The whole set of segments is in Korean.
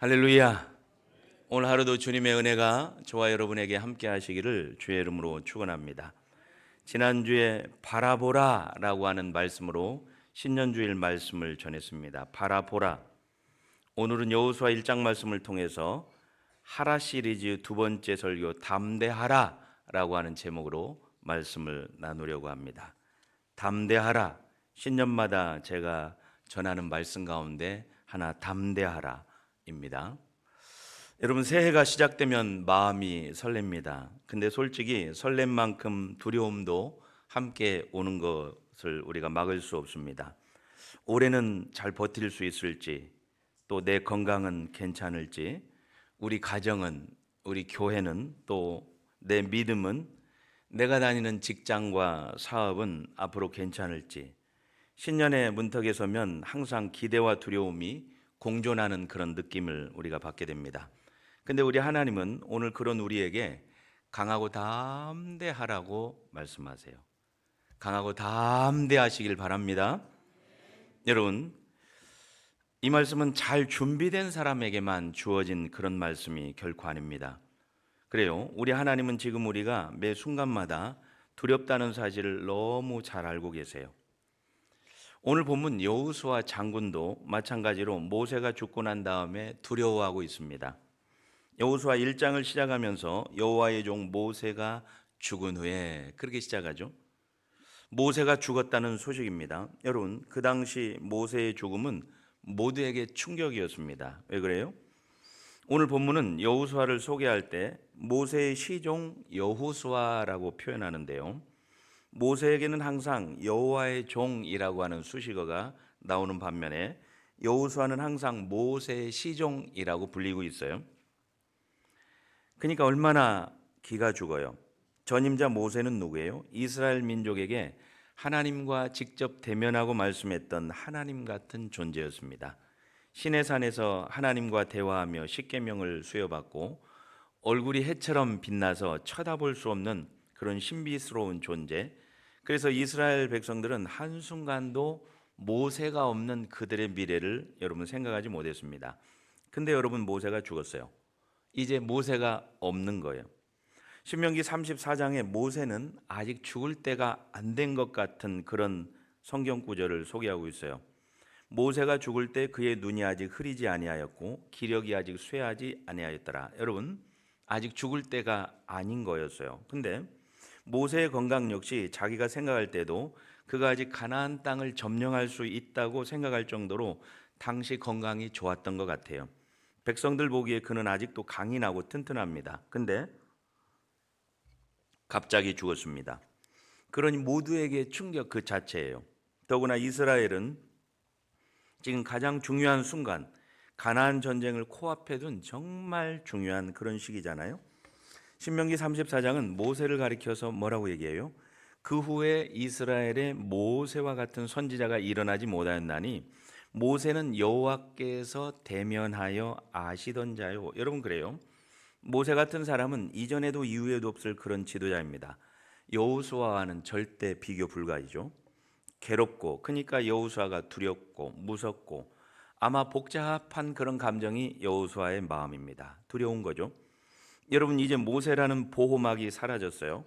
할렐루야. 오늘 하루도 주님의 은혜가 저와 여러분에게 함께 하시기를 주의 이름으로 축원합니다. 지난주에 바라보라라고 하는 말씀으로 신년주일 말씀을 전했습니다. 바라보라. 오늘은 여호수아 1장 말씀을 통해서 하라 시리즈 두 번째 설교 담대하라라고 하는 제목으로 말씀을 나누려고 합니다. 담대하라. 신년마다 제가 전하는 말씀 가운데 하나 담대하라입니다. 여러분, 새해가 시작되면 마음이 설렙니다. 근데 솔직히 설렘 만큼 두려움도 함께 오는 것을 우리가 막을 수 없습니다. 올해는 잘 버틸 수 있을지, 또 내 건강은 괜찮을지, 우리 가정은, 우리 교회는, 또 내 믿음은, 내가 다니는 직장과 사업은 앞으로 괜찮을지, 신년의 문턱에 서면 항상 기대와 두려움이 공존하는 그런 느낌을 우리가 받게 됩니다. 근데 우리 하나님은 오늘 그런 우리에게 강하고 담대하라고 말씀하세요. 강하고 담대하시길 바랍니다. 여러분, 이 말씀은 잘 준비된 사람에게만 주어진 그런 말씀이 결코 아닙니다. 그래요. 우리 하나님은 지금 우리가 매 순간마다 두렵다는 사실을 너무 잘 알고 계세요. 오늘 본문 여호수아 장군도 마찬가지로 모세가 죽고 난 다음에 두려워하고 있습니다. 여호수아 1장을 시작하면서 여호와의 종 모세가 죽은 후에 그렇게 시작하죠. 모세가 죽었다는 소식입니다. 여러분, 그 당시 모세의 죽음은 모두에게 충격이었습니다. 왜 그래요? 오늘 본문은 여호수아를 소개할 때 모세의 시종 여호수아라고 표현하는데요. 모세에게는 항상 여호와의 종이라고 하는 수식어가 나오는 반면에 여호수아는 항상 모세의 시종이라고 불리고 있어요. 그러니까 얼마나 기가 죽어요. 전임자 모세는 누구예요? 이스라엘 민족에게 하나님과 직접 대면하고 말씀했던 하나님 같은 존재였습니다. 시내산에서 하나님과 대화하며 십계명을 수여받고 얼굴이 해처럼 빛나서 쳐다볼 수 없는 그런 신비스러운 존재. 그래서 이스라엘 백성들은 한순간도 모세가 없는 그들의 미래를 여러분 생각하지 못했습니다. 근데 여러분, 모세가 죽었어요. 이제 모세가 없는 거예요. 신명기 34장에 모세는 아직 죽을 때가 안 된 것 같은 그런 성경 구절을 소개하고 있어요. 모세가 죽을 때 그의 눈이 아직 흐리지 아니하였고 기력이 아직 쇠하지 아니하였더라. 여러분, 아직 죽을 때가 아닌 거였어요. 근데 모세의 건강 역시 자기가 생각할 때도 그가 아직 가나안 땅을 점령할 수 있다고 생각할 정도로 당시 건강이 좋았던 것 같아요. 백성들 보기에 그는 아직도 강인하고 튼튼합니다. 근데 갑자기 죽었습니다. 그러니 모두에게 충격 그 자체예요. 더구나 이스라엘은 지금 가장 중요한 순간, 가나안 전쟁을 코앞에 둔 정말 중요한 그런 시기잖아요. 신명기 34장은 모세를 가리켜서 뭐라고 얘기해요? 그 후에 이스라엘에 모세와 같은 선지자가 일어나지 못하였나니 모세는 여호와께서 대면하여 아시던 자요. 여러분, 그래요. 모세 같은 사람은 이전에도 이후에도 없을 그런 지도자입니다. 여호수아와는 절대 비교 불가이죠. 괴롭고, 그러니까 여호수아가 두렵고 무섭고, 아마 복잡한 그런 감정이 여호수아의 마음입니다. 두려운 거죠. 여러분, 이제 모세라는 보호막이 사라졌어요.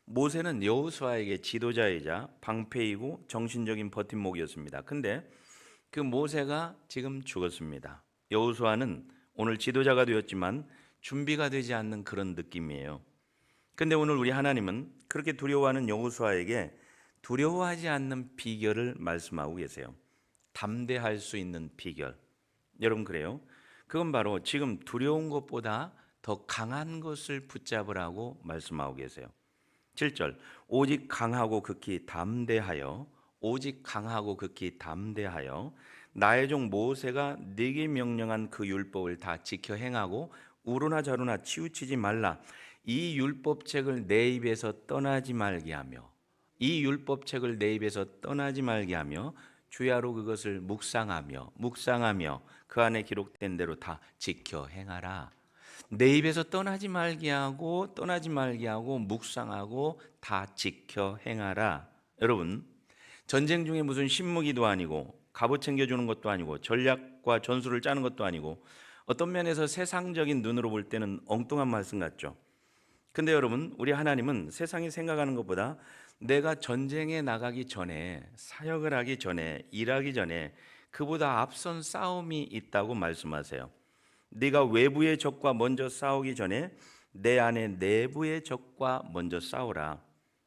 모세는 여호수아에게 지도자이자 방패이고 정신적인 버팀목이었습니다. 근데 그 모세가 지금 죽었습니다. 여호수아는 오늘 지도자가 되었지만 준비가 되지 않는 그런 느낌이에요. 근데 오늘 우리 하나님은 그렇게 두려워하는 여호수아에게 두려워하지 않는 비결을 말씀하고 계세요. 담대할 수 있는 비결. 여러분, 그래요? 그건 바로 지금 두려운 것보다 더 강한 것을 붙잡으라고 말씀하고 계세요. 7절, 오직 강하고 극히 담대하여, 오직 강하고 극히 담대하여 나의 종 모세가 네게 명령한 그 율법을 다 지켜 행하고 우루나 자루나 치우치지 말라. 이 율법책을 내 입에서 떠나지 말게 하며, 이 율법책을 내 입에서 떠나지 말게 하며 주야로 그것을 묵상하며 그 안에 기록된 대로 다 지켜 행하라. 내 입에서 떠나지 말게 하고 묵상하고 다 지켜 행하라. 여러분, 전쟁 중에 무슨 신무기도 아니고 갑옷 챙겨주는 것도 아니고 전략과 전술을 짜는 것도 아니고 어떤 면에서 세상적인 눈으로 볼 때는 엉뚱한 말씀 같죠. 근데 여러분, 우리 하나님은 세상이 생각하는 것보다 내가 전쟁에 나가기 전에, 사역을 하기 전에, 일하기 전에 그보다 앞선 싸움이 있다고 말씀하세요. 네가 외부의 적과 먼저 싸우기 전에 내 안에 내부의 적과 먼저 싸우라.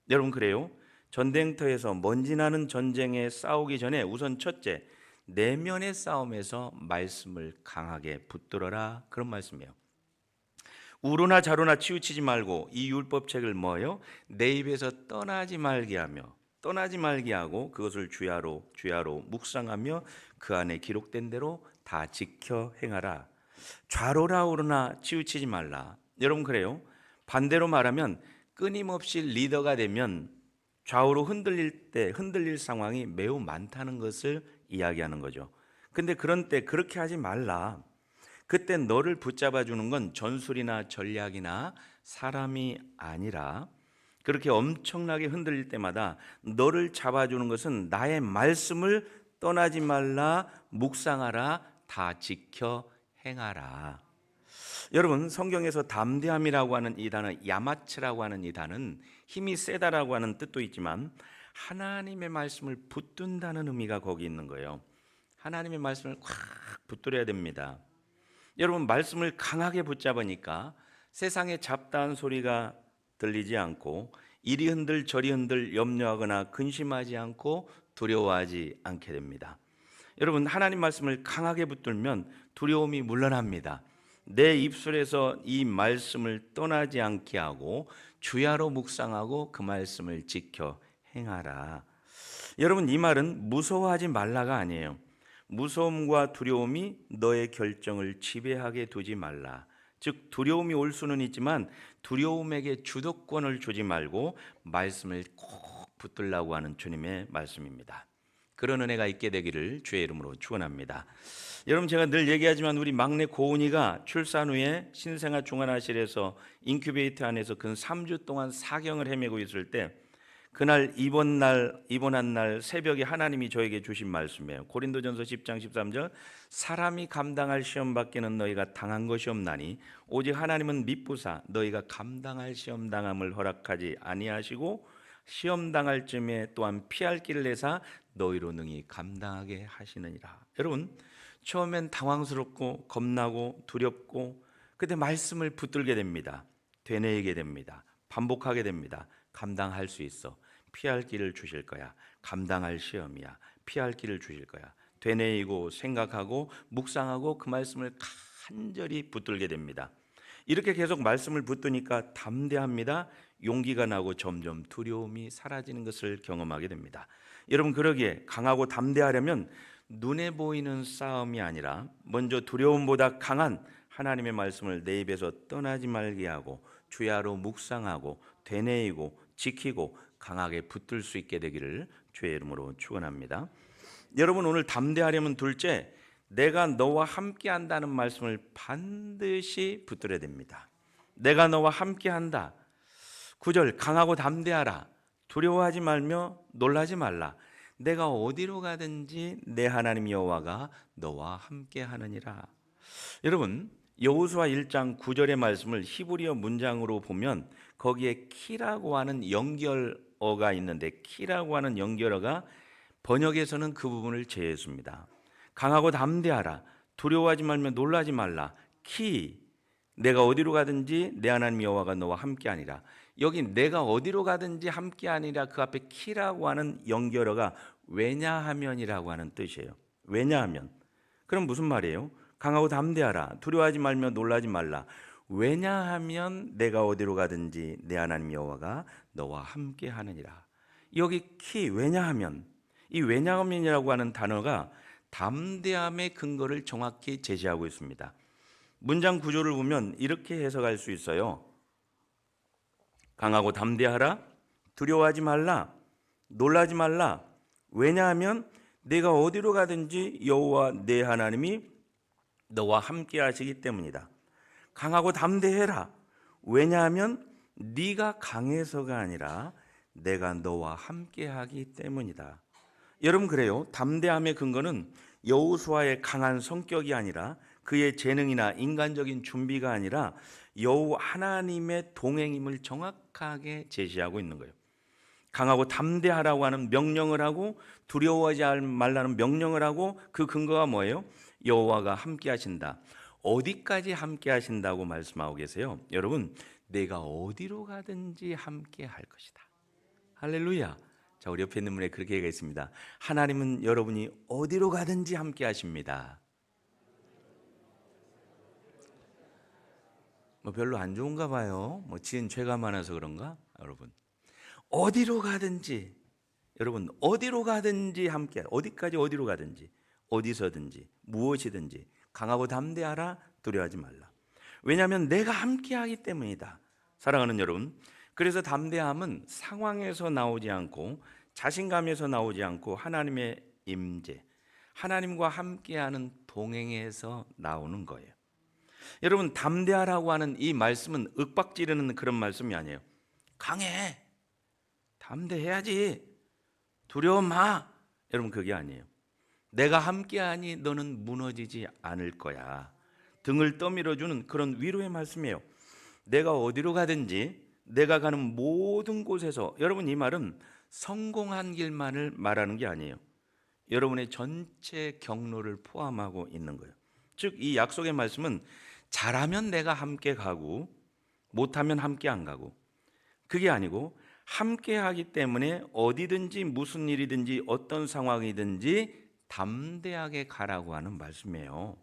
여러분, 그래요? 전쟁터에서 먼지 나는 전쟁에 싸우기 전에 우선 첫째, 내면의 싸움에서 말씀을 강하게 붙들어라. 그런 말씀이에요. 우로나 자로나 치우치지 말고 이 율법책을 뭐요? 내 입에서 떠나지 말게 하고 그것을 주야로 묵상하며 그 안에 기록된 대로 다 지켜 행하라. 좌로나 우로나 치우치지 말라. 여러분, 그래요? 반대로 말하면 끊임없이 리더가 되면 좌우로 흔들릴 상황이 매우 많다는 것을 이야기하는 거죠. 근데 그런 때 그렇게 하지 말라. 그때 너를 붙잡아 주는 건 전술이나 전략이나 사람이 아니라, 그렇게 엄청나게 흔들릴 때마다 너를 잡아주는 것은 나의 말씀을 떠나지 말라, 묵상하라, 다 지켜 행하라. 여러분, 성경에서 담대함이라고 하는 이 단어, 야마츠라고 하는 이 단어는 힘이 세다라고 하는 뜻도 있지만 하나님의 말씀을 붙든다는 의미가 거기 있는 거예요. 하나님의 말씀을 꽉 붙들어야 됩니다. 여러분, 말씀을 강하게 붙잡으니까 세상의 잡다한 소리가 들리지 않고 이리 흔들 저리 흔들 염려하거나 근심하지 않고 두려워하지 않게 됩니다. 여러분, 하나님 말씀을 강하게 붙들면 두려움이 물러납니다. 내 입술에서 이 말씀을 떠나지 않게 하고 주야로 묵상하고 그 말씀을 지켜 행하라. 여러분, 이 말은 무서워하지 말라가 아니에요. 무서움과 두려움이 너의 결정을 지배하게 두지 말라. 즉, 두려움이 올 수는 있지만 두려움에게 주도권을 주지 말고 말씀을 꼭 붙들라고 하는 주님의 말씀입니다. 그런 은혜가 있게 되기를 주의 이름으로 축원합니다. 여러분, 제가 늘 얘기하지만 우리 막내 고은이가 출산 후에 신생아 중환아실에서 인큐베이터 안에서 근 3주 동안 사경을 헤매고 있을 때 그날 입원한 날 새벽에 하나님이 저에게 주신 말씀이에요. 고린도전서 10장 13절, 사람이 감당할 시험 밖에는 너희가 당한 것이 없나니 오직 하나님은 미쁘사 너희가 감당할 시험 당함을 허락하지 아니하시고 시험 당할 쯤에 또한 피할 길을 내사 너희로 능히 감당하게 하시느니라. 여러분, 처음엔 당황스럽고 겁나고 두렵고 그때 말씀을 붙들게 됩니다. 되뇌이게 됩니다. 반복하게 됩니다. 감당할 수 있어. 피할 길을 주실 거야. 감당할 시험이야. 피할 길을 주실 거야. 되뇌이고 생각하고 묵상하고 그 말씀을 간절히 붙들게 됩니다. 이렇게 계속 말씀을 붙드니까 담대합니다. 용기가 나고 점점 두려움이 사라지는 것을 경험하게 됩니다. 여러분, 그러기에 강하고 담대하려면 눈에 보이는 싸움이 아니라 먼저 두려움보다 강한 하나님의 말씀을 내 입에서 떠나지 말게 하고 주야로 묵상하고 되뇌이고 지키고 강하게 붙들 수 있게 되기를 주의 이름으로 축원합니다. 여러분, 오늘 담대하려면 둘째, 내가 너와 함께 한다는 말씀을 반드시 붙들어야 됩니다. 내가 너와 함께 한다. 9절, 강하고 담대하라. 두려워하지 말며 놀라지 말라. 내가 어디로 가든지 내 하나님 여호와가 너와 함께 하느니라. 여러분, 여호수아 1장 9절의 말씀을 히브리어 문장으로 보면 거기에 키라고 하는 연결어가 있는데, 키라고 하는 연결어가 번역에서는 그 부분을 제외했습니다. 강하고 담대하라. 두려워하지 말며 놀라지 말라. 키, 내가 어디로 가든지 내 하나님 여호와가 너와 함께하니라. 여기 내가 어디로 가든지 함께하니라, 그 앞에 키라고 하는 연결어가 왜냐하면이라고 하는 뜻이에요. 왜냐하면. 그럼 무슨 말이에요? 강하고 담대하라. 두려워하지 말며 놀라지 말라. 왜냐하면 내가 어디로 가든지 내 하나님 여호와가 너와 함께하느니라. 여기 키, 왜냐하면. 이 왜냐하면이라고 하는 단어가 담대함의 근거를 정확히 제시하고 있습니다. 문장 구조를 보면 이렇게 해석할 수 있어요. 강하고 담대하라. 두려워하지 말라. 놀라지 말라. 왜냐하면 내가 어디로 가든지 여호와 내 하나님이 너와 함께 하시기 때문이다. 강하고 담대해라. 왜냐하면 네가 강해서가 아니라 내가 너와 함께 하기 때문이다. 여러분, 그래요. 담대함의 근거는 여호수아의 강한 성격이 아니라 그의 재능이나 인간적인 준비가 아니라 여호와 하나님의 동행임을 정확하게 제시하고 있는 거예요. 강하고 담대하라고 하는 명령을 하고 두려워하지 말라는 명령을 하고 그 근거가 뭐예요? 여호와가 함께 하신다. 어디까지 함께 하신다고 말씀하고 계세요? 여러분, 내가 어디로 가든지 함께 할 것이다. 할렐루야. 자, 우리 옆에 있는 분에 그렇게 얘기했습니다. 하나님은 여러분이 어디로 가든지 함께 하십니다. 뭐 별로 안 좋은가 봐요. 뭐 지은 죄가 많아서 그런가? 여러분, 어디로 가든지, 여러분 어디로 가든지 함께, 어디까지 어디로 가든지, 어디서든지, 무엇이든지 강하고 담대하라, 두려워하지 말라. 왜냐하면 내가 함께 하기 때문이다. 사랑하는 여러분, 그래서 담대함은 상황에서 나오지 않고 자신감에서 나오지 않고 하나님의 임재, 하나님과 함께하는 동행에서 나오는 거예요. 여러분, 담대하라고 하는 이 말씀은 윽박지르는 그런 말씀이 아니에요. 강해, 담대해야지, 두려워 마. 여러분, 그게 아니에요. 내가 함께하니 너는 무너지지 않을 거야. 등을 떠밀어주는 그런 위로의 말씀이에요. 내가 어디로 가든지 내가 가는 모든 곳에서, 여러분, 이 말은 성공한 길만을 말하는 게 아니에요. 여러분의 전체 경로를 포함하고 있는 거예요. 즉, 이 약속의 말씀은 잘하면 내가 함께 가고 못하면 함께 안 가고, 그게 아니고 함께 하기 때문에 어디든지 무슨 일이든지 어떤 상황이든지 담대하게 가라고 하는 말씀이에요.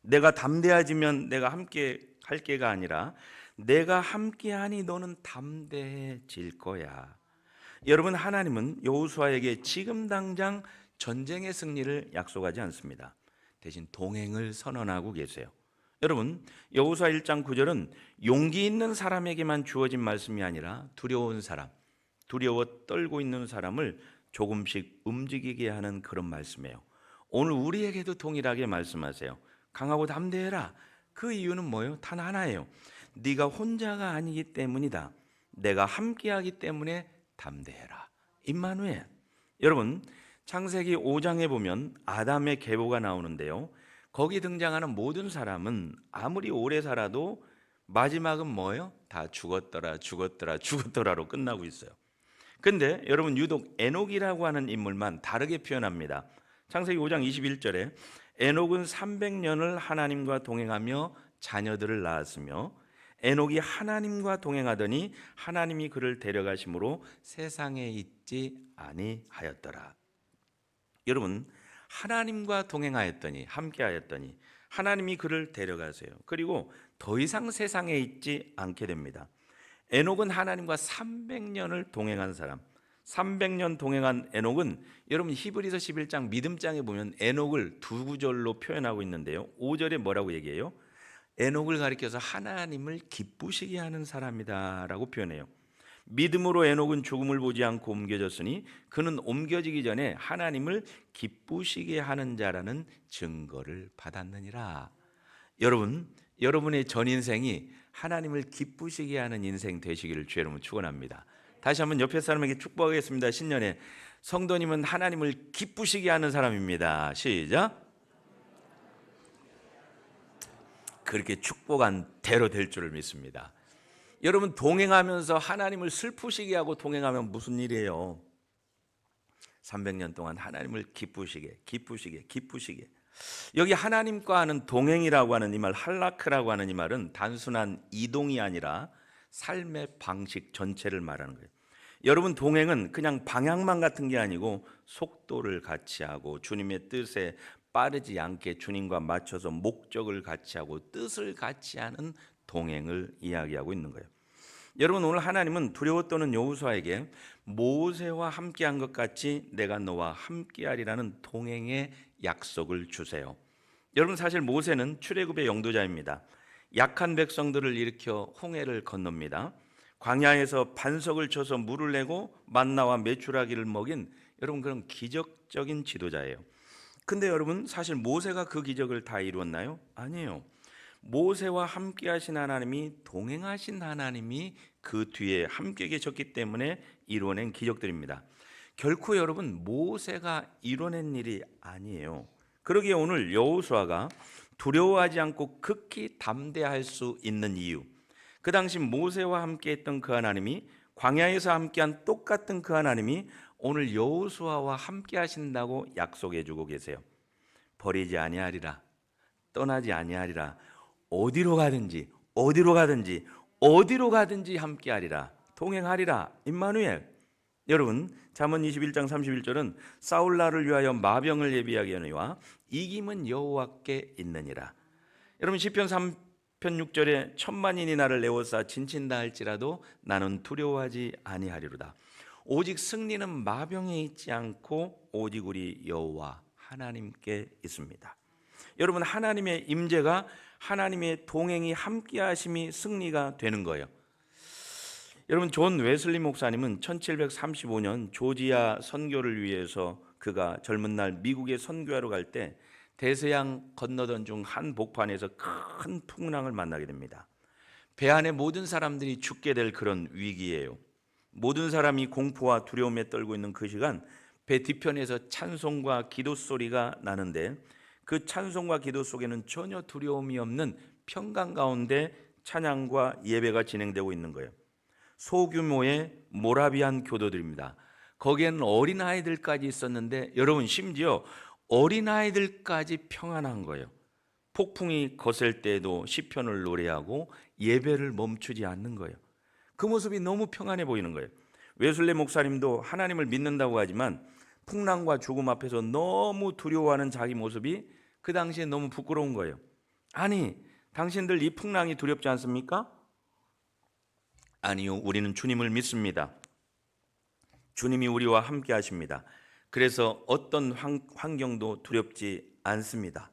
내가 담대해지면 내가 함께 할 게가 아니라 내가 함께하니 너는 담대해질 거야. 여러분, 하나님은 여호수아에게 지금 당장 전쟁의 승리를 약속하지 않습니다. 대신 동행을 선언하고 계세요. 여러분, 여호수아 1장 9절은 용기 있는 사람에게만 주어진 말씀이 아니라 두려운 사람, 두려워 떨고 있는 사람을 조금씩 움직이게 하는 그런 말씀이에요. 오늘 우리에게도 동일하게 말씀하세요. 강하고 담대해라. 그 이유는 뭐예요? 단 하나예요. 네가 혼자가 아니기 때문이다. 내가 함께하기 때문에 담대해라. 임마누엘. 여러분, 창세기 5장에 보면 아담의 계보가 나오는데요, 거기 등장하는 모든 사람은 아무리 오래 살아도 마지막은 뭐예요? 다 죽었더라, 죽었더라, 죽었더라로 끝나고 있어요. 근데 여러분, 유독 에녹이라고 하는 인물만 다르게 표현합니다. 창세기 5장 21절에 에녹은 300년을 하나님과 동행하며 자녀들을 낳았으며 에녹이 하나님과 동행하더니 하나님이 그를 데려가심으로 세상에 있지 아니하였더라. 여러분, 하나님과 동행하였더니, 함께하였더니 하나님이 그를 데려가세요. 그리고 더 이상 세상에 있지 않게 됩니다. 에녹은 하나님과 300년을 동행한 사람, 300년 동행한 에녹은, 여러분 히브리서 11장 믿음장에 보면 에녹을 두 구절로 표현하고 있는데요, 5절에 뭐라고 얘기해요? 에녹을 가리켜서 하나님을 기쁘시게 하는 사람이다 라고 표현해요. 믿음으로 에녹은 죽음을 보지 않고 옮겨졌으니 그는 옮겨지기 전에 하나님을 기쁘시게 하는 자라는 증거를 받았느니라. 여러분, 여러분의 전 인생이 하나님을 기쁘시게 하는 인생 되시기를 주의 이름으로 축원합니다. 다시 한번 옆에 사람에게 축복하겠습니다. 신년에 성도님은 하나님을 기쁘시게 하는 사람입니다. 시작. 그렇게 축복한 대로 될 줄을 믿습니다. 여러분, 동행하면서 하나님을 슬프시게 하고 동행하면 무슨 일이에요? 300년 동안 하나님을 기쁘시게, 기쁘시게, 기쁘시게. 여기 하나님과 하는 동행이라고 하는 이 말, 할라크라고 하는 이 말은 단순한 이동이 아니라 삶의 방식 전체를 말하는 거예요. 여러분, 동행은 그냥 방향만 같은 게 아니고 속도를 같이 하고 주님의 뜻에 빠르지 않게 주님과 맞춰서 목적을 같이 하고 뜻을 같이 하는 동행을 이야기하고 있는 거예요. 여러분, 오늘 하나님은 두려워 떠는 여호수아에게 모세와 함께한 것 같이 내가 너와 함께하리라는 동행의 약속을 주세요. 여러분, 사실 모세는 출애굽의 영도자입니다. 약한 백성들을 일으켜 홍해를 건넙니다. 광야에서 반석을 쳐서 물을 내고 만나와 메추라기를 먹인, 여러분, 그런 기적적인 지도자예요. 근데 여러분, 사실 모세가 그 기적을 다 이루었나요? 아니에요. 모세와 함께 하신 하나님이, 동행하신 하나님이 그 뒤에 함께 계셨기 때문에 이루어낸 기적들입니다. 결코 여러분, 모세가 이뤄낸 일이 아니에요. 그러기에 오늘 여호수아가 두려워하지 않고 극히 담대할 수 있는 이유, 그 당시 모세와 함께했던 그 하나님이, 광야에서 함께한 똑같은 그 하나님이 오늘 여호수아와 함께 하신다고 약속해 주고 계세요. 버리지 아니하리라, 떠나지 아니하리라, 어디로 가든지 어디로 가든지 어디로 가든지 함께하리라, 동행하리라. 임마누엘. 여러분, 잠언 21장 31절은 사울 나를 위하여 마병을 예비하게 하느니와 이김은 여호와께 있느니라. 여러분, 시편 3편 6절에 천만인이 나를 에워싸 진친다 할지라도 나는 두려워하지 아니하리로다. 오직 승리는 마병에 있지 않고 오직 우리 여호와 하나님께 있습니다. 여러분, 하나님의 임재가, 하나님의 동행이, 함께 하심이 승리가 되는 거예요. 여러분, 존 웨슬리 목사님은 1735년 조지아 선교를 위해서 그가 젊은 날 미국에 선교하러 갈 때 대서양 건너던 중 한 복판에서 큰 풍랑을 만나게 됩니다. 배 안에 모든 사람들이 죽게 될 그런 위기예요. 모든 사람이 공포와 두려움에 떨고 있는 그 시간, 배 뒤편에서 찬송과 기도 소리가 나는데 그 찬송과 기도 속에는 전혀 두려움이 없는 평강 가운데 찬양과 예배가 진행되고 있는 거예요. 소규모의 모라비안 교도들입니다. 거기에는 어린아이들까지 있었는데 여러분, 심지어 어린아이들까지 평안한 거예요. 폭풍이 거셀 때에도 시편을 노래하고 예배를 멈추지 않는 거예요. 그 모습이 너무 평안해 보이는 거예요. 웨슬리 목사님도 하나님을 믿는다고 하지만 풍랑과 죽음 앞에서 너무 두려워하는 자기 모습이 그 당시에 너무 부끄러운 거예요. 아니, 당신들 이 풍랑이 두렵지 않습니까? 아니요, 우리는 주님을 믿습니다. 주님이 우리와 함께 하십니다. 그래서 어떤 환경도 두렵지 않습니다.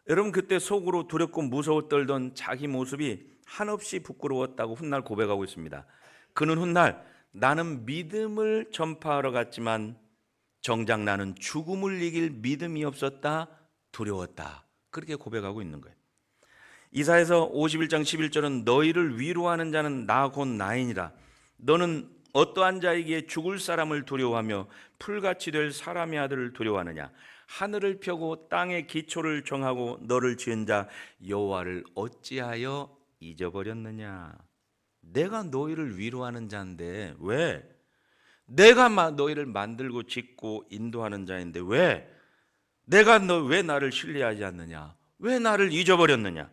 여러분, 그때 속으로 두렵고 무서워 떨던 자기 모습이 한없이 부끄러웠다고 훗날 고백하고 있습니다. 그는 훗날 나는 믿음을 전파하러 갔지만 정작 나는 죽음을 이길 믿음이 없었다, 두려웠다, 그렇게 고백하고 있는 거예요. 이사야서 51장 11절은 너희를 위로하는 자는 나 곧 나이니라. 너는 어떠한 자에게 죽을 사람을 두려워하며 풀같이 될 사람의 아들을 두려워하느냐. 하늘을 펴고 땅의 기초를 정하고 너를 지은 자 여호와를 어찌하여 잊어버렸느냐. 내가 너희를 위로하는 자인데 왜? 내가 너희를 만들고 짓고 인도하는 자인데 왜? 내가 왜 나를 신뢰하지 않느냐? 왜 나를 잊어버렸느냐?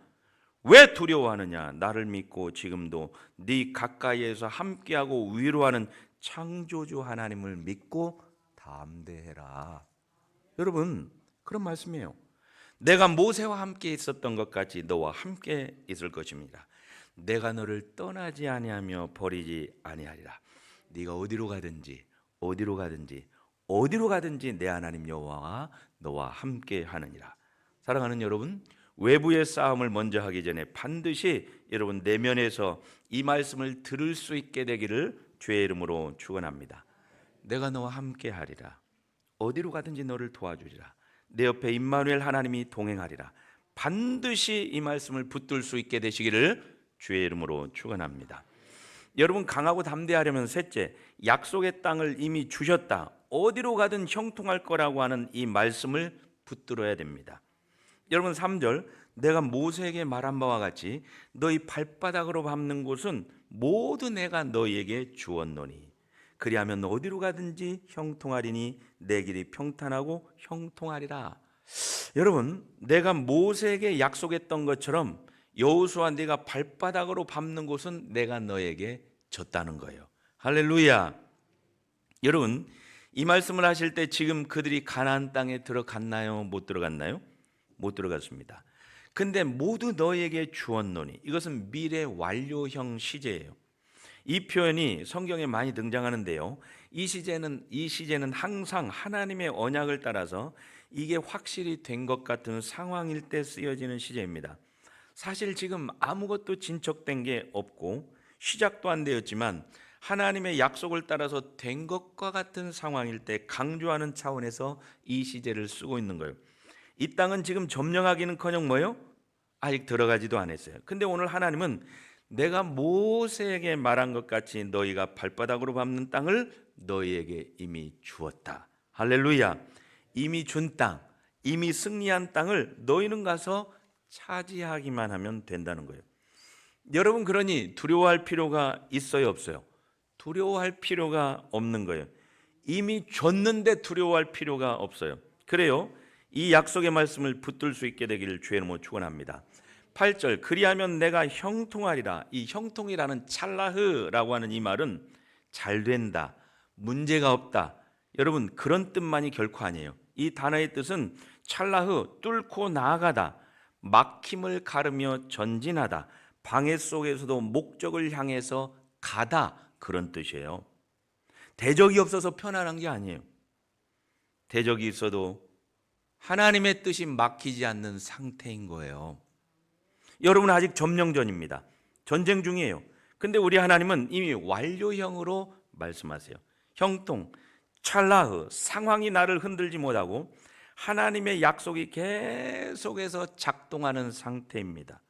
왜 두려워하느냐? 나를 믿고 지금도 네 가까이에서 함께하고 위로하는 창조주 하나님을 믿고 담대해라. 여러분, 그런 말씀이에요. 내가 모세와 함께 있었던 것 같이 너와 함께 있을 것입니다. 내가 너를 떠나지 아니하며 버리지 아니하리라. 네가 어디로 가든지 어디로 가든지 어디로 가든지 내 하나님 여호와가 너와 함께 하느니라. 사랑하는 여러분, 외부의 싸움을 먼저 하기 전에 반드시 여러분 내면에서 이 말씀을 들을 수 있게 되기를 주의 이름으로 축원합니다. 내가 너와 함께 하리라. 어디로 가든지 너를 도와주리라. 내 옆에 임마누엘 하나님이 동행하리라. 반드시 이 말씀을 붙들 수 있게 되시기를 주의 이름으로 축원합니다. 여러분, 강하고 담대하려면 셋째, 약속의 땅을 이미 주셨다, 어디로 가든 형통할 거라고 하는 이 말씀을 붙들어야 됩니다. 여러분, 3절, 내가 모세에게 말한 바와 같이 너희 발바닥으로 밟는 곳은 모두 내가 너희에게 주었노니 그리하면 어디로 가든지 형통하리니 내 길이 평탄하고 형통하리라. 여러분, 내가 모세에게 약속했던 것처럼 여호수아, 네가 발바닥으로 밟는 곳은 내가 너에게 줬다는 거예요. 할렐루야. 여러분, 이 말씀을 하실 때 지금 그들이 가나안 땅에 들어갔나요? 못 들어갔나요? 못 들어갔습니다. 근데 모두 너에게 주었노니, 이것은 미래 완료형 시제예요. 이 표현이 성경에 많이 등장하는데요, 이 시제는 항상 하나님의 언약을 따라서 이게 확실히 된 것 같은 상황일 때 쓰여지는 시제입니다. 사실 지금 아무것도 진척된 게 없고 시작도 안 되었지만 하나님의 약속을 따라서 된 것과 같은 상황일 때 강조하는 차원에서 이 시제를 쓰고 있는 거예요. 이 땅은 지금 점령하기는커녕 뭐예요? 아직 들어가지도 않았어요. 근데 오늘 하나님은 내가 모세에게 말한 것 같이 너희가 발바닥으로 밟는 땅을 너희에게 이미 주었다. 할렐루야. 이미 준 땅, 이미 승리한 땅을 너희는 가서 차지하기만 하면 된다는 거예요. 여러분, 그러니 두려워할 필요가 있어요, 없어요? 두려워할 필요가 없는 거예요. 이미 줬는데 두려워할 필요가 없어요. 그래요, 이 약속의 말씀을 붙들 수 있게 되기를 주의 이름으로 축원합니다. 8절, 그리하면 내가 형통하리라. 이 형통이라는 찰라흐라고 하는 이 말은 잘 된다, 문제가 없다, 여러분 그런 뜻만이 결코 아니에요. 이 단어의 뜻은 찰라흐, 뚫고 나아가다, 막힘을 가르며 전진하다, 방해 속에서도 목적을 향해서 가다, 그런 뜻이에요. 대적이 없어서 편안한 게 아니에요. 대적이 있어도 하나님의 뜻이 막히지 않는 상태인 거예요. 여러분, 아직 점령전입니다. 전쟁 중이에요. 근데 우리 하나님은 이미 완료형으로 말씀하세요. 형통, 찰나흐, 상황이 나를 흔들지 못하고 하나님의 약속이 계속해서 작동하는 상태입니다.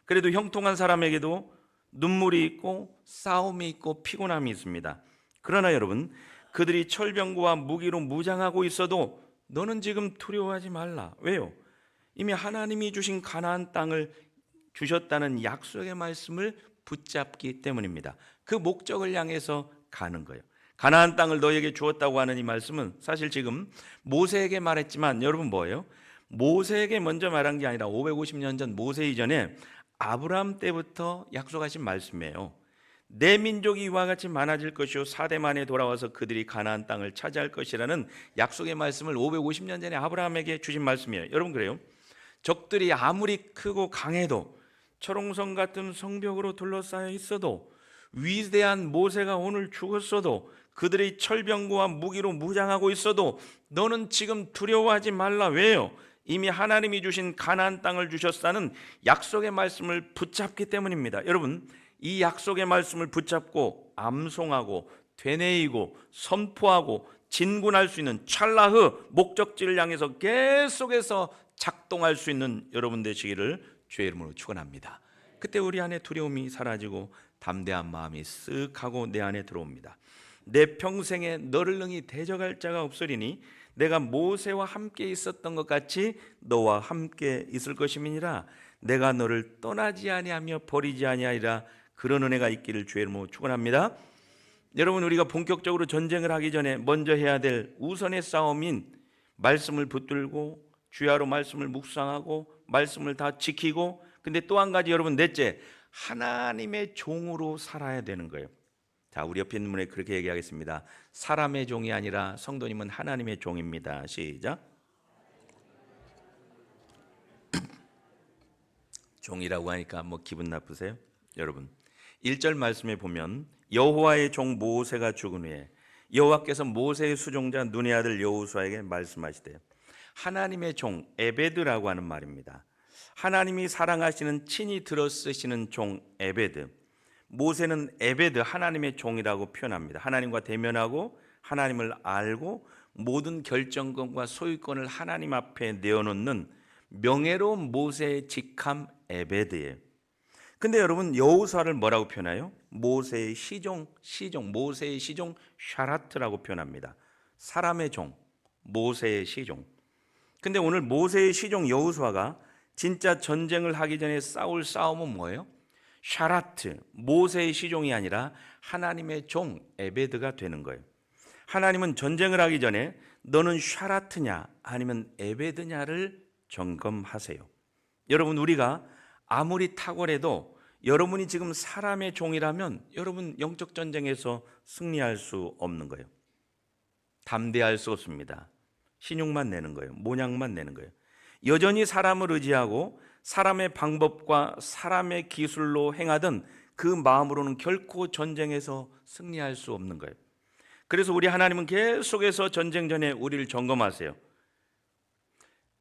그래도 형통한 사람에게도 눈물이 있고 싸움이 있고 피곤함이 있습니다. 그러나 여러분, 그들이 철병구와 무기로 무장하고 있어도 너는 지금 두려워하지 말라. 왜요? 이미 하나님이 주신 가나안 땅을 주셨다는 약속의 말씀을 붙잡기 때문입니다. 그 목적을 향해서 가는 거예요. 가나안 땅을 너에게 주었다고 하는 이 말씀은 사실 지금 모세에게 말했지만, 여러분 뭐예요? 모세에게 먼저 말한 게 아니라 550년 전 모세 이전에 아브라함 때부터 약속하신 말씀이에요. 내 민족이 이와 같이 많아질 것이요 4대 만에 돌아와서 그들이 가나안 땅을 차지할 것이라는 약속의 말씀을 550년 전에 아브라함에게 주신 말씀이에요. 여러분, 그래요? 적들이 아무리 크고 강해도, 철옹성 같은 성벽으로 둘러싸여 있어도, 위대한 모세가 오늘 죽었어도, 그들이 철병구와 무기로 무장하고 있어도 너는 지금 두려워하지 말라. 왜요? 이미 하나님이 주신 가나안 땅을 주셨다는 약속의 말씀을 붙잡기 때문입니다. 여러분, 이 약속의 말씀을 붙잡고 암송하고 되뇌이고 선포하고 진군할 수 있는 찰나흐, 목적지를 향해서 계속해서 작동할 수 있는 여러분 되시기를 주의 이름으로 축원합니다. 그때 우리 안에 두려움이 사라지고 담대한 마음이 쓱 하고 내 안에 들어옵니다. 내 평생에 너를 능히 대적할 자가 없으리니 내가 모세와 함께 있었던 것 같이 너와 함께 있을 것임이니라. 내가 너를 떠나지 아니하며 버리지 아니하리라. 그런 은혜가 있기를 주의 이름으로 축원합니다. 여러분, 우리가 본격적으로 전쟁을 하기 전에 먼저 해야 될 우선의 싸움인 말씀을 붙들고 주야로 말씀을 묵상하고 말씀을 다 지키고, 근데 또 한 가지, 여러분 넷째, 하나님의 종으로 살아야 되는 거예요. 자, 우리 옆에 있는 분에 그렇게 얘기하겠습니다. 사람의 종이 아니라 성도님은 하나님의 종입니다. 시작. 종이라고 하니까 뭐 기분 나쁘세요? 여러분, 1절 말씀에 보면 여호와의 종 모세가 죽은 후에 여호와께서 모세의 수종자 눈의 아들 여호수아에게 말씀하시대요. 하나님의 종, 에베드라고 하는 말입니다. 하나님이 사랑하시는, 친히 들어 쓰시는 종 에베드. 모세는 에베드, 하나님의 종이라고 표현합니다. 하나님과 대면하고 하나님을 알고 모든 결정권과 소유권을 하나님 앞에 내어놓는 명예로운 모세의 직함 에베드예요. 근데 여러분, 여호수아를 뭐라고 표현해요? 모세의 시종, 모세의 시종 샤라트라고 표현합니다. 사람의 종, 모세의 시종. 근데 오늘 모세의 시종 여호수아가 진짜 전쟁을 하기 전에 싸울 싸움은 뭐예요? 샤라트, 모세의 시종이 아니라 하나님의 종 에베드가 되는 거예요. 하나님은 전쟁을 하기 전에 너는 샤라트냐 아니면 에베드냐를 점검하세요. 여러분, 우리가 아무리 탁월해도 여러분이 지금 사람의 종이라면 여러분 영적 전쟁에서 승리할 수 없는 거예요. 담대할 수 없습니다. 신용만 내는 거예요. 모양만 내는 거예요. 여전히 사람을 의지하고 사람의 방법과 사람의 기술로 행하던 그 마음으로는 결코 전쟁에서 승리할 수 없는 거예요. 그래서 우리 하나님은 계속해서 전쟁 전에 우리를 점검하세요.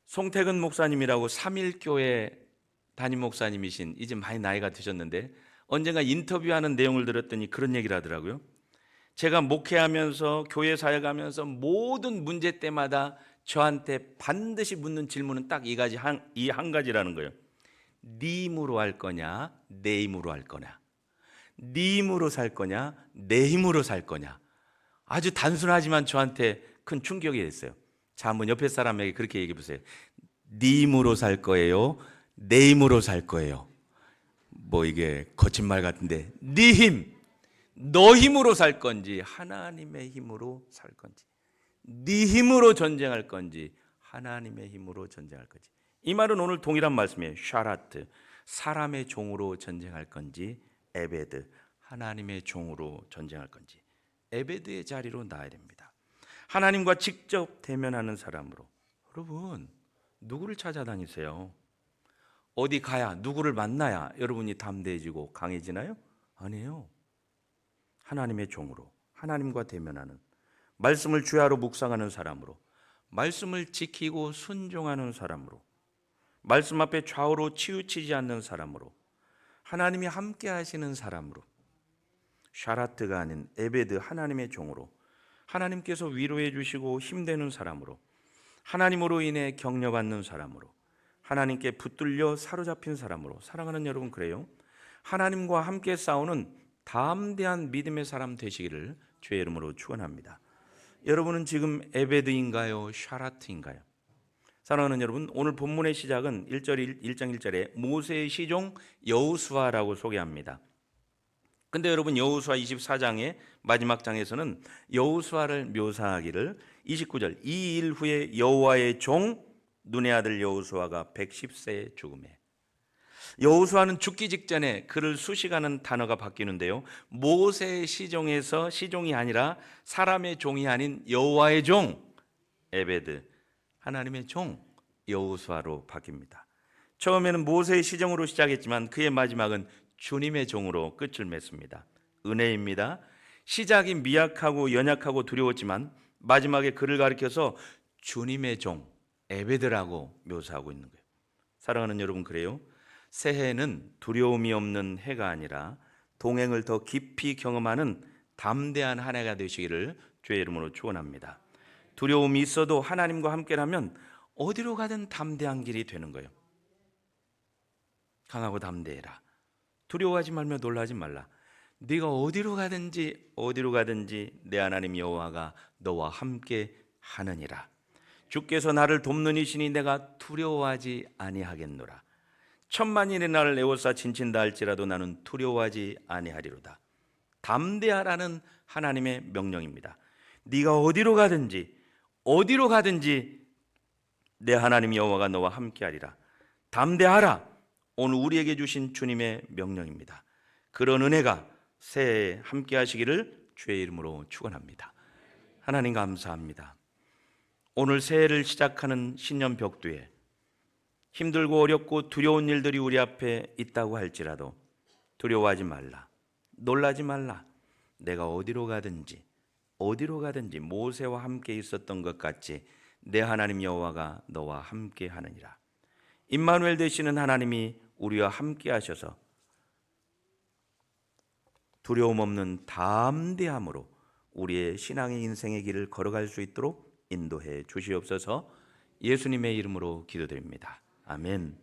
송태근 목사님이라고 3일교회 담임 목사님이신, 이제 많이 나이가 드셨는데 언젠가 인터뷰하는 내용을 들었더니 그런 얘기를 하더라고요. 제가 목회하면서 교회 사역하면서 모든 문제 때마다 저한테 반드시 묻는 질문은 딱 이 한 가지라는 거예요. 네 힘으로 할 거냐, 내 힘으로 할 거냐? 네 힘으로 살 거냐, 내 힘으로 살 거냐? 아주 단순하지만 저한테 큰 충격이 됐어요. 자, 한번 옆에 사람에게 그렇게 얘기해 보세요. 네 힘으로 살 거예요? 내 힘으로 살 거예요? 뭐 이게 거짓말 같은데, 네 힘, 너 힘으로 살 건지 하나님의 힘으로 살 건지, 네 힘으로 전쟁할 건지 하나님의 힘으로 전쟁할 건지. 이 말은 오늘 동일한 말씀이에요. 샤라트, 사람의 종으로 전쟁할 건지, 에베드, 하나님의 종으로 전쟁할 건지. 에베드의 자리로 나아야 됩니다. 하나님과 직접 대면하는 사람으로. 여러분, 누구를 찾아다니세요? 어디 가야, 누구를 만나야 여러분이 담대해지고 강해지나요? 아니에요. 하나님의 종으로, 하나님과 대면하는, 말씀을 주야로 묵상하는 사람으로, 말씀을 지키고 순종하는 사람으로, 말씀 앞에 좌우로 치우치지 않는 사람으로, 하나님이 함께 하시는 사람으로, 샤라트가 아닌 에베드, 하나님의 종으로, 하나님께서 위로해 주시고 힘되는 사람으로, 하나님으로 인해 격려받는 사람으로, 하나님께 붙들려 사로잡힌 사람으로. 사랑하는 여러분, 그래요? 하나님과 함께 싸우는 담대한 믿음의 사람 되시기를 주의 이름으로 축원합니다. 여러분은 지금 에베드인가요? 샤라트인가요? 사랑하는 여러분, 오늘 본문의 시작은 1장 1절에 모세의 시종 여호수아라고 소개합니다. 근데 여러분, 여호수아 24장의 마지막 장에서는 여호수아를 묘사하기를 29절, 이 일 후에 여호와의 종 눈의 아들 여호수아가 110세에 죽음에. 여호수아는 죽기 직전에 그를 수식하는 단어가 바뀌는데요, 모세의 시종에서 시종이 아니라 사람의 종이 아닌 여호와의 종 에베드, 하나님의 종 여호수아로 바뀝니다. 처음에는 모세의 시종으로 시작했지만 그의 마지막은 주님의 종으로 끝을 맺습니다. 은혜입니다. 시작이 미약하고 연약하고 두려웠지만 마지막에 그를 가리켜서 주님의 종 에베드라고 묘사하고 있는 거예요. 사랑하는 여러분, 그래요? 새해는 두려움이 없는 해가 아니라 동행을 더 깊이 경험하는 담대한 한 해가 되시기를 주의 이름으로 축원합니다. 두려움이 있어도 하나님과 함께라면 어디로 가든 담대한 길이 되는 거예요. 강하고 담대해라. 두려워하지 말며 놀라지 말라. 네가 어디로 가든지 내 하나님 여호와가 너와 함께 하느니라. 주께서 나를 돕는 이시니 내가 두려워하지 아니하겠노라. 천만인의 나를 에워싸 진친다 할지라도 나는 두려워하지 아니하리로다. 담대하라는 하나님의 명령입니다. 네가 어디로 가든지 내 하나님 여호와가 너와 함께하리라. 담대하라. 오늘 우리에게 주신 주님의 명령입니다. 그런 은혜가 새해에 함께 하시기를 주의 이름으로 축원합니다. 하나님 감사합니다. 오늘 새해를 시작하는 신년 벽두에 힘들고 어렵고 두려운 일들이 우리 앞에 있다고 할지라도 두려워하지 말라. 놀라지 말라. 내가 어디로 가든지 모세와 함께 있었던 것 같이 내 하나님 여호와가 너와 함께 하느니라. 임마누엘 되시는 하나님이 우리와 함께 하셔서 두려움 없는 담대함으로 우리의 신앙의 인생의 길을 걸어갈 수 있도록 인도해 주시옵소서. 예수님의 이름으로 기도드립니다. 아멘.